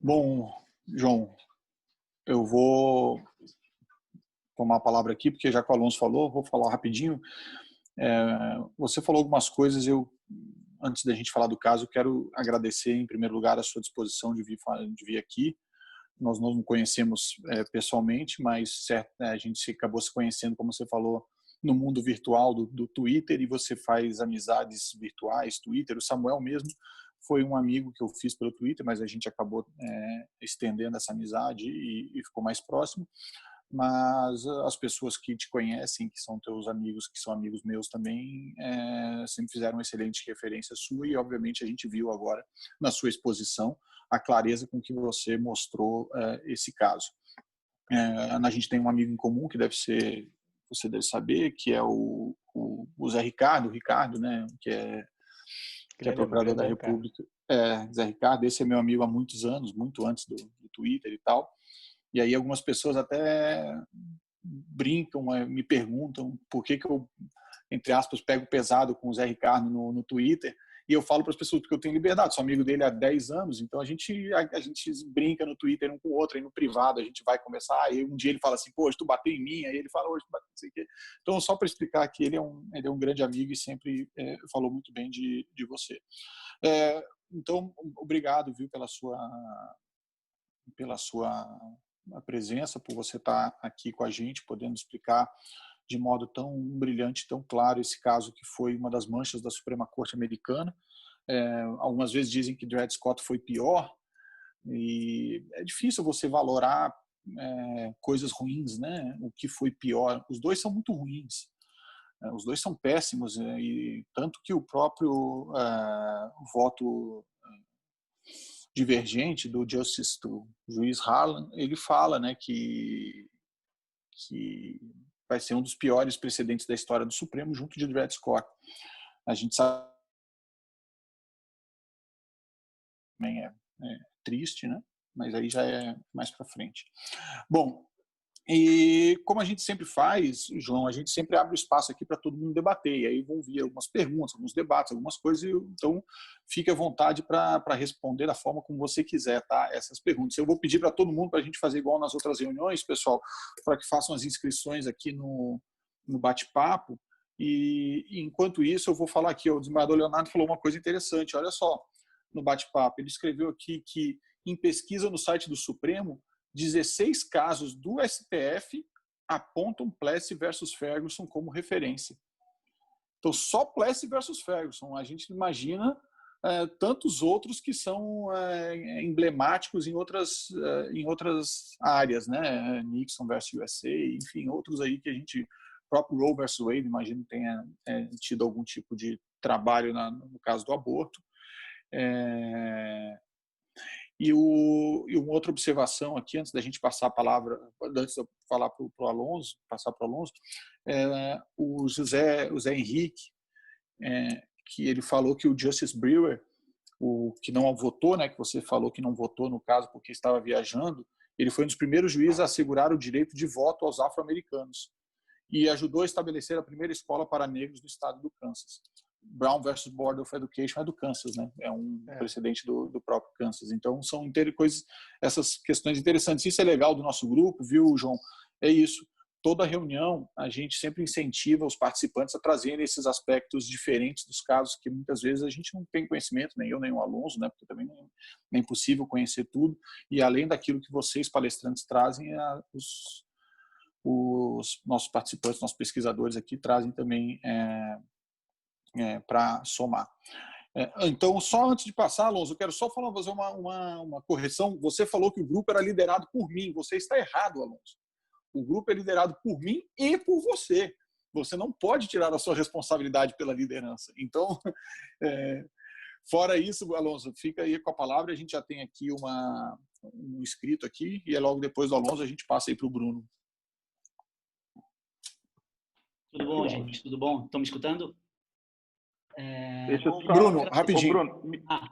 Bom, João, eu vou tomar a palavra aqui, porque já que o Alonso falou, vou falar rapidinho. Você falou algumas coisas, antes da gente falar do caso, quero agradecer, em primeiro lugar, a sua disposição de vir aqui. Nós não nos conhecemos pessoalmente, mas a gente acabou se conhecendo, como você falou, no mundo virtual do Twitter, e você faz amizades virtuais, Twitter. O Samuel mesmo foi um amigo que eu fiz pelo Twitter, mas a gente acabou estendendo essa amizade e ficou mais próximo. Mas as pessoas que te conhecem, que são teus amigos, que são amigos meus também, sempre fizeram uma excelente referência sua, e obviamente a gente viu agora na sua exposição a clareza com que você mostrou esse caso. A gente tem um amigo em comum que você deve saber, que é o Zé Ricardo, né, que é procurador da República. Zé Ricardo, esse é meu amigo há muitos anos, muito antes do Twitter e tal. E aí algumas pessoas até brincam, me perguntam por que eu, entre aspas, pego pesado com o Zé Ricardo no Twitter. E eu falo para as pessoas porque eu tenho liberdade, sou amigo dele há 10 anos, então a gente brinca no Twitter um com o outro, aí no privado a gente vai conversar, aí um dia ele fala assim, pô, hoje tu bateu em mim, aí ele fala, hoje tu bateu, não sei o quê. Então, só para explicar que ele é um grande amigo e sempre falou muito bem de você. Então, obrigado, viu, pela sua presença, por você estar aqui com a gente, podendo explicar de modo tão brilhante, tão claro, esse caso que foi uma das manchas da Suprema Corte americana. Algumas vezes dizem que Dred Scott foi pior, e é difícil você valorar coisas ruins, né? O que foi pior. Os dois são muito ruins, os dois são péssimos, e tanto que o próprio voto divergente do juiz Harlan, ele fala, né, que vai ser um dos piores precedentes da história do Supremo, junto de Dred Scott. A gente sabe também é triste, né? Mas aí já é mais para frente. Bom, e como a gente sempre faz, João, a gente sempre abre o espaço aqui para todo mundo debater, e aí vão vir algumas perguntas, alguns debates, algumas coisas, então fique à vontade para responder da forma como você quiser, tá? Essas perguntas. Eu vou pedir para todo mundo para a gente fazer igual nas outras reuniões, pessoal, para que façam as inscrições aqui no bate-papo, e enquanto isso eu vou falar aqui, o desembargador Leonardo falou uma coisa interessante, olha só, no bate-papo. Ele escreveu aqui que, em pesquisa no site do Supremo, 16 casos do STF apontam Plessy versus Ferguson como referência. Então, só Plessy versus Ferguson. A gente imagina tantos outros que são emblemáticos em outras áreas, né? Nixon versus USA, enfim, outros aí que a gente, próprio Roe versus Wade, imagino tenha tido algum tipo de trabalho no caso do aborto. E uma outra observação aqui, antes da gente passar a palavra, antes de eu falar para o Alonso, passar para o Alonso, o José Henrique, que ele falou que o Justice Brewer, o que não votou, né, que você falou que não votou no caso porque estava viajando, ele foi um dos primeiros juízes a assegurar o direito de voto aos afro-americanos e ajudou a estabelecer a primeira escola para negros do estado do Kansas. Brown versus Board of Education é do Kansas, né? É um precedente do próprio Kansas. Então, são coisas, essas questões interessantes. Isso é legal do nosso grupo, viu, João? É isso. Toda reunião, a gente sempre incentiva os participantes a trazerem esses aspectos diferentes dos casos que muitas vezes a gente não tem conhecimento, nem eu, nem o Alonso, né? Porque também é impossível conhecer tudo. E além daquilo que vocês, palestrantes, trazem, os nossos participantes, nossos pesquisadores aqui trazem também para somar. Então, só antes de passar, Alonso, eu quero só fazer uma correção. Você falou que o grupo era liderado por mim. Você está errado, Alonso. O grupo é liderado por mim e por você. Você não pode tirar a sua responsabilidade pela liderança. Então, fora isso, Alonso, fica aí com a palavra. A gente já tem aqui um inscrito aqui e logo depois do Alonso a gente passa aí para o Bruno. Tudo bom, gente? Tudo bom? Estão me escutando? Deixa eu só... Bruno, rapidinho.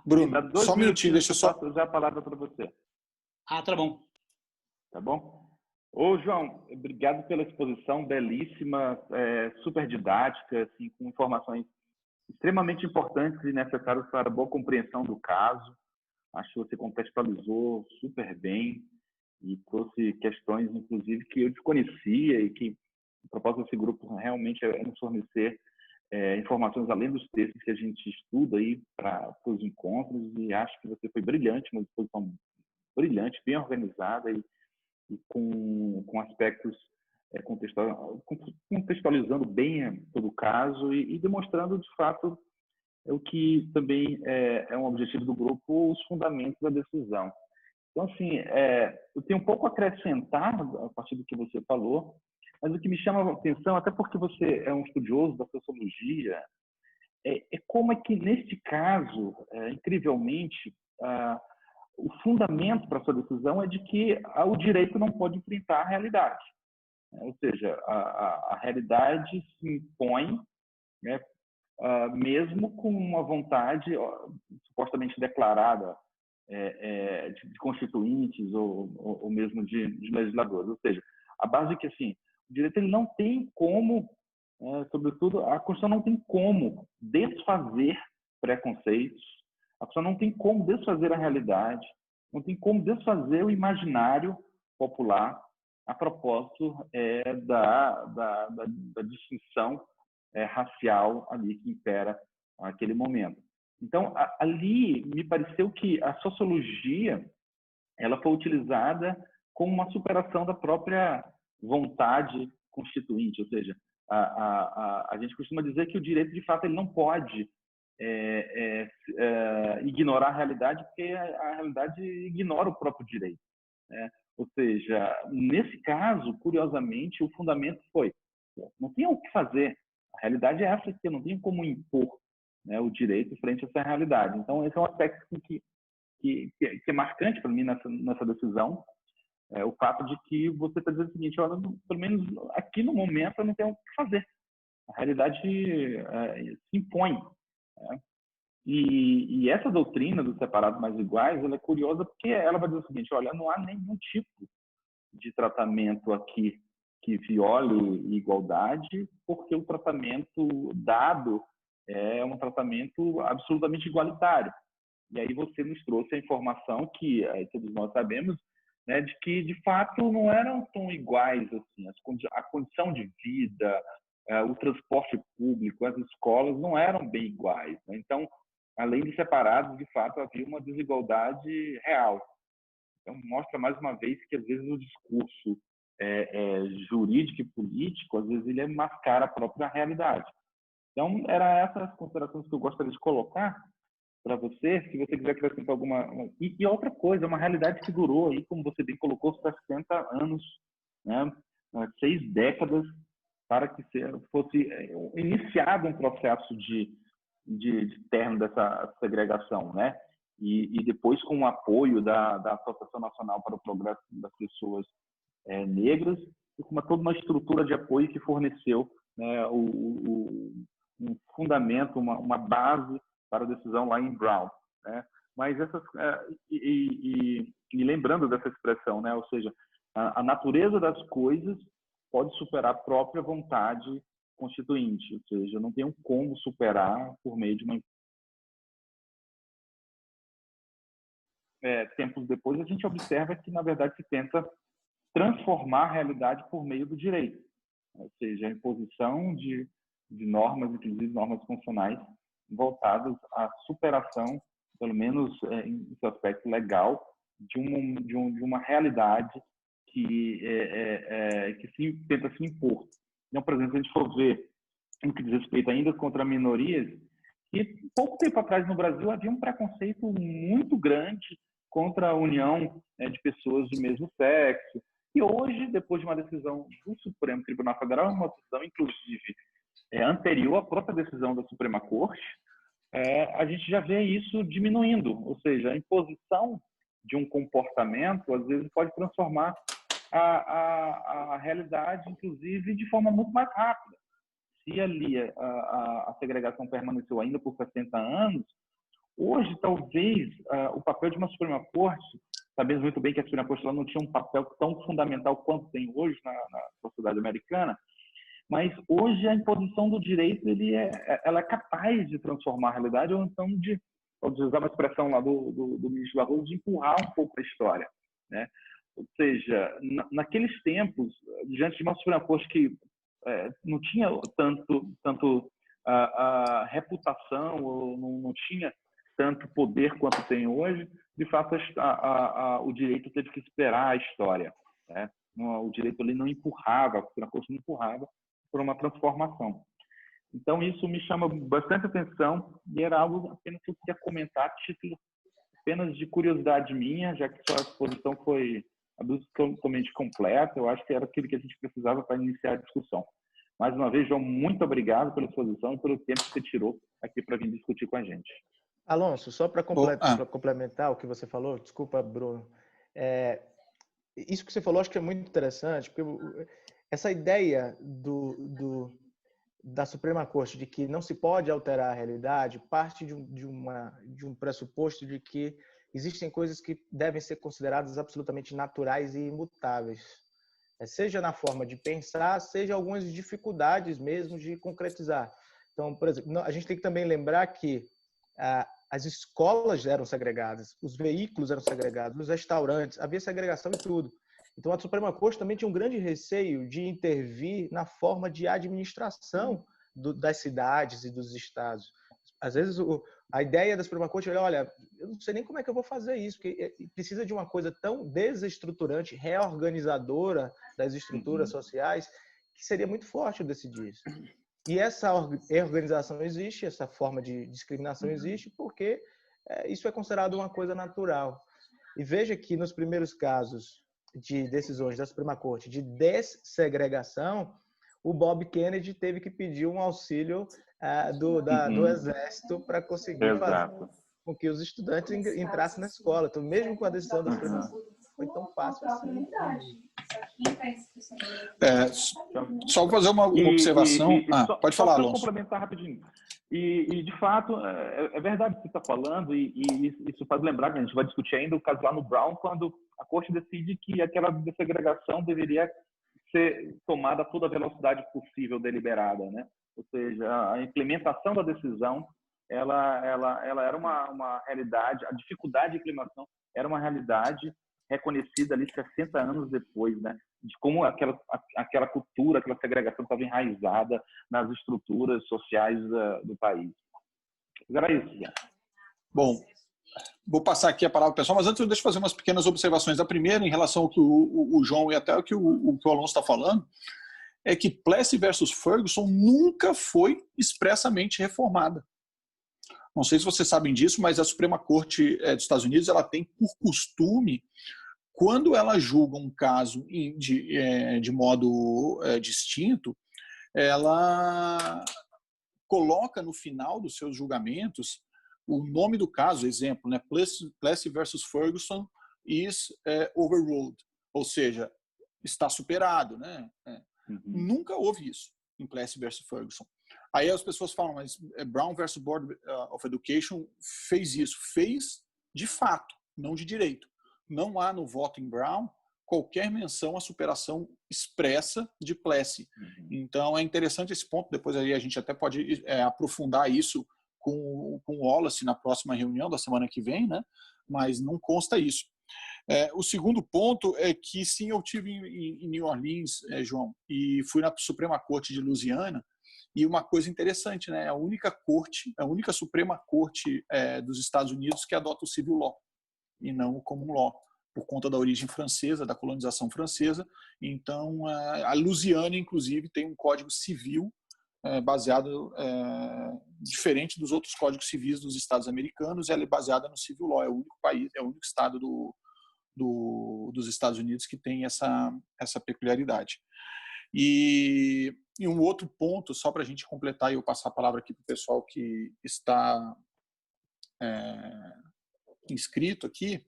Bruno, só um minutinho, deixa eu só usar a palavra para você. Tá bom. Tá bom? Ô, João, obrigado pela exposição belíssima, super didática, assim, com informações extremamente importantes e necessárias para a boa compreensão do caso. Acho que você contextualizou super bem e trouxe questões, inclusive, que eu desconhecia e que o propósito desse grupo realmente é nos fornecer informações além dos textos que a gente estuda aí para os encontros, e acho que você foi brilhante, uma exposição brilhante, bem organizada e com aspectos contextualizando bem todo o caso e demonstrando, de fato, o que também é um objetivo do grupo, os fundamentos da decisão. Então, assim, eu tenho um pouco a acrescentar a partir do que você falou, mas o que me chama a atenção, até porque você é um estudioso da sociologia, é como é que, neste caso, incrivelmente, o fundamento para a sua decisão é de que o direito não pode enfrentar a realidade. Ou seja, a realidade se impõe, né, mesmo com uma vontade supostamente declarada de constituintes ou mesmo de legisladores. Ou seja, a base é que assim, o direito ele não tem como, sobretudo, a Constituição não tem como desfazer preconceitos, a Constituição não tem como desfazer a realidade, não tem como desfazer o imaginário popular a propósito da distinção racial ali que impera naquele momento. Então, ali me pareceu que a sociologia ela foi utilizada como uma superação da própria vontade constituinte, ou seja, a gente costuma dizer que o direito, de fato, ele não pode ignorar a realidade, porque a realidade ignora o próprio direito, né? Ou seja, nesse caso, curiosamente, o fundamento foi: não tem o que fazer, a realidade é essa, que eu não tenho como impor, né, o direito frente a essa realidade. Então, esse é um aspecto que é marcante para mim nessa decisão, o fato de que você está dizendo o seguinte: olha, pelo menos aqui no momento eu não tenho o que fazer, a realidade se impõe, né? E essa doutrina dos separados mais iguais, ela é curiosa porque ela vai dizer o seguinte: olha, não há nenhum tipo de tratamento aqui que viole igualdade, porque o tratamento dado é um tratamento absolutamente igualitário. E aí você nos trouxe a informação que todos nós sabemos, né, de que, de fato, não eram tão iguais assim. A condição de vida, o transporte público, as escolas não eram bem iguais, né? Então, além de separados, de fato, havia uma desigualdade real. Então, mostra mais uma vez que, às vezes, o discurso jurídico e político, às vezes, ele mascara a própria realidade. Então, eram essas considerações que eu gostaria de colocar para você, se você quiser acrescentar alguma... E outra coisa, uma realidade que durou, aí, como você bem colocou, 60 anos, né? 6 décadas, para que fosse iniciado um processo de término dessa segregação, né? E depois, com o apoio da Associação Nacional para o Progresso das Pessoas Negras, e com toda uma estrutura de apoio que forneceu, né, um fundamento, uma base para a decisão lá em Brown, né? Mas lembrando dessa expressão, né? Ou seja, a natureza das coisas pode superar a própria vontade constituinte, ou seja, não tem como superar por meio de uma... tempos depois, a gente observa que, na verdade, se tenta transformar a realidade por meio do direito, ou seja, a imposição de normas, inclusive normas funcionais, voltadas à superação, pelo menos em seu aspecto legal, de uma realidade que tenta se impor. Então, por exemplo, se a gente for ver no que diz respeito ainda contra minorias, que pouco tempo atrás no Brasil havia um preconceito muito grande contra a união de pessoas do mesmo sexo. E hoje, depois de uma decisão do Supremo Tribunal Federal, uma decisão, inclusive, anterior à própria decisão da Suprema Corte, a gente já vê isso diminuindo. Ou seja, a imposição de um comportamento, às vezes, pode transformar a realidade, inclusive, de forma muito mais rápida. Se ali a segregação permaneceu ainda por 60 anos, hoje, talvez, o papel de uma Suprema Corte, sabemos muito bem que a Suprema Corte não tinha um papel tão fundamental quanto tem hoje na sociedade americana, mas hoje a imposição do direito ela é capaz de transformar a realidade, ou então de usar uma expressão lá do ministro Barroso, de empurrar um pouco a história, né? Ou seja, naqueles tempos, diante de uma Suprema Corte que não tinha tanto a reputação, ou não tinha tanto poder quanto tem hoje, de fato o direito teve que esperar a história, né? O direito ali não empurrava, a Suprema Corte não empurrava por uma transformação. Então, isso me chama bastante atenção e era algo apenas que eu queria comentar a título apenas de curiosidade minha, já que sua exposição foi absolutamente completa. Eu acho que era aquilo que a gente precisava para iniciar a discussão. Mais uma vez, João, muito obrigado pela exposição e pelo tempo que você tirou aqui para vir discutir com a gente. Alonso, só para complementar o que você falou, desculpa, Bruno, isso que você falou acho que é muito interessante, porque essa ideia da Suprema Corte de que não se pode alterar a realidade parte de um pressuposto de que existem coisas que devem ser consideradas absolutamente naturais e imutáveis, seja na forma de pensar, seja algumas dificuldades mesmo de concretizar. Então, por exemplo, a gente tem que também lembrar que as escolas eram segregadas, os veículos eram segregados, os restaurantes, havia segregação em tudo. Então, a Suprema Corte também tinha um grande receio de intervir na forma de administração das cidades e dos estados. Às vezes, a ideia da Suprema Corte é, olha, eu não sei nem como é que eu vou fazer isso, porque precisa de uma coisa tão desestruturante, reorganizadora das estruturas sociais, que seria muito forte eu decidir isso. E essa reorganização existe, essa forma de discriminação existe, porque isso é considerado uma coisa natural. E veja que nos primeiros casos de decisões da Suprema Corte de dessegregação, o Bob Kennedy teve que pedir um auxílio do Exército para conseguir fazer com que os estudantes entrassem na escola. Então, mesmo com a decisão da Suprema Corte, foi tão fácil assim. Só fazer uma observação. Pode falar, Alonso. Só complementar rapidinho. E, de fato, é verdade o que você está falando, e isso faz lembrar que a gente vai discutir ainda o caso lá no Brown, quando a Corte decide que aquela dessegregação deveria ser tomada a toda a velocidade possível deliberada, né? Ou seja, a implementação da decisão, ela era uma realidade, a dificuldade de implementação era uma realidade reconhecida ali 60 anos depois, né? De como aquela cultura, aquela segregação estava enraizada nas estruturas sociais do país. Era isso, já. Bom, vou passar aqui a palavra para o pessoal, mas antes deixa eu fazer umas pequenas observações. A primeira, em relação ao que o João e até o que o Alonso está falando, é que Plessy versus Ferguson nunca foi expressamente reformada. Não sei se vocês sabem disso, mas a Suprema Corte dos Estados Unidos ela tem por costume, quando ela julga um caso de modo distinto, ela coloca no final dos seus julgamentos o nome do caso, exemplo, né? Plessy versus Ferguson is overruled, ou seja, está superado, né? Nunca houve isso em Plessy versus Ferguson. Aí as pessoas falam, mas Brown versus Board of Education fez isso. Fez de fato, não de direito. Não há no voto em Brown qualquer menção à superação expressa de Plessy. Então é interessante esse ponto, depois aí a gente até pode aprofundar isso com o Wallace na próxima reunião da semana que vem, né? Mas não consta isso. O segundo ponto é que sim, eu estive em New Orleans, João, e fui na Suprema Corte de Louisiana, e uma coisa interessante, né? A única Suprema Corte dos Estados Unidos que adota o civil law e não o common law, por conta da origem francesa, da colonização francesa. Então, a Louisiana, inclusive, tem um código civil baseado diferente dos outros códigos civis dos estados americanos, ela é baseada no civil law, é o único país, é o único estado dos Estados Unidos que tem essa peculiaridade. E um outro ponto, só para a gente completar e eu passar a palavra aqui para o pessoal que está inscrito aqui,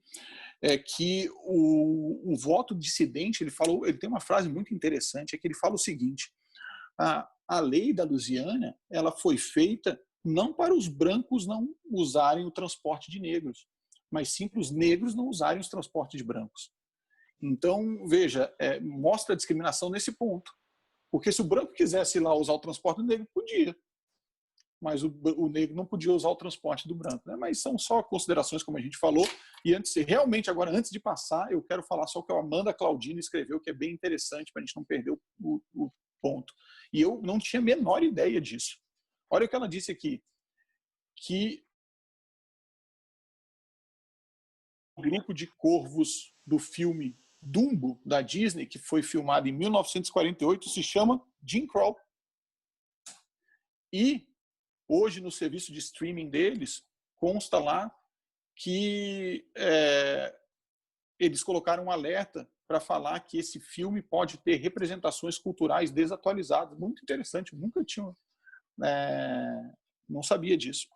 é que o voto dissidente, ele tem uma frase muito interessante, é que ele fala o seguinte: a lei da Louisiana ela foi feita não para os brancos não usarem o transporte de negros, mas sim para os negros não usarem os transportes de brancos. Então, veja, mostra a discriminação nesse ponto. Porque se o branco quisesse ir lá usar o transporte do negro, podia. Mas o negro não podia usar o transporte do branco. Né? Mas são só considerações, como a gente falou. E antes de passar, eu quero falar só o que a Amanda Claudine escreveu, que é bem interessante para a gente não perder o ponto. E eu não tinha a menor ideia disso. Olha o que ela disse aqui. Que o grupo de corvos do filme Dumbo, da Disney, que foi filmado em 1948, se chama Jim Crow. E hoje, no serviço de streaming deles, consta lá que eles colocaram um alerta para falar que esse filme pode ter representações culturais desatualizadas. Muito interessante, nunca tinha, não sabia disso.